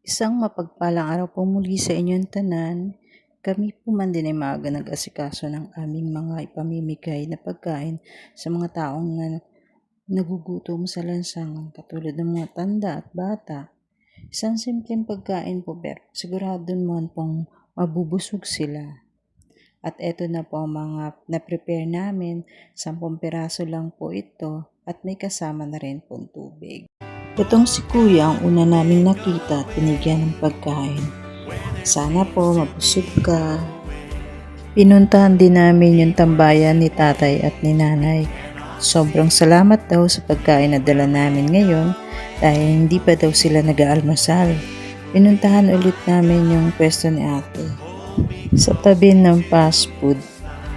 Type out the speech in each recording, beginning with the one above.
Isang mapagpalang araw po muli sa inyong tanan. Kami po man din ay maaga nag-asikaso ng aming mga ipamimigay na pagkain sa mga taong nagugutom sa lansangan katulad ng mga tanda at bata. Isang simpleng pagkain po pero sigurado naman pong mabubusog sila. At eto na po ang mga na-prepare namin. 10 piraso lang po ito at may kasama na rin pong tubig. Itong si Kuya ang una naming nakita at binigyan ng pagkain. Sana po mabusog ka. Pinuntahan din namin yung tambayan ni tatay at ni nanay. Sobrang salamat daw sa pagkain na dala namin ngayon dahil hindi pa daw sila nag-aalmasal. Pinuntahan ulit namin yung pwesto ni ate. Sa tabi ng fast food,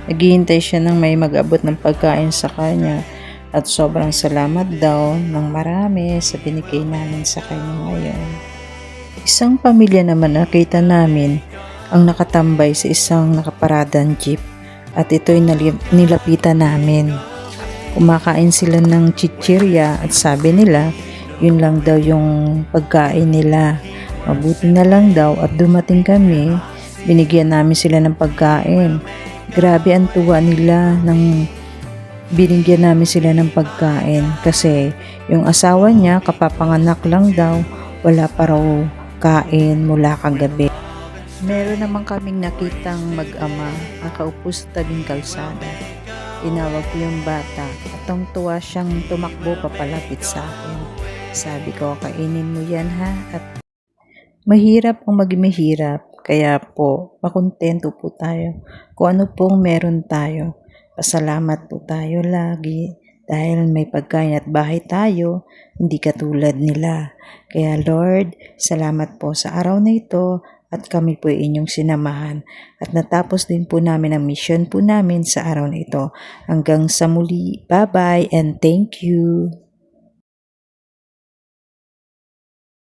naghihintay siya ng may mag-abot ng pagkain sa kanya. At sobrang salamat daw ng marami sa binigay namin sa kanya ngayon. Isang pamilya naman nakita namin ang nakatambay sa isang nakaparadang jeep at ito'y nilapitan namin. Kumakain sila ng chichirya at sabi nila yun lang daw yung pagkain nila. Mabuti na lang daw at dumating kami, binigyan namin sila ng pagkain. Grabe ang tuwa nila ng binigyan namin sila ng pagkain kasi yung asawa niya kapapanganak lang daw, wala pa raw kain mula kagabi. Meron naman kaming nakitang mag-ama nakaupo sa tabing kalsada. Tinawag ko yung bata at ang tuwa siyang tumakbo papalapit sa akin. Sabi ko, kainin mo yan ha, at mahirap ang maging mahirap, kaya po makontento po tayo kung ano pong meron tayo. Pasalamat po tayo lagi dahil may pagkain at bahay tayo, hindi katulad nila. Kaya Lord, salamat po sa araw na ito at kami po inyong sinamahan. At natapos din po namin ang mission po namin sa araw na ito. Hanggang sa muli, bye-bye and thank you.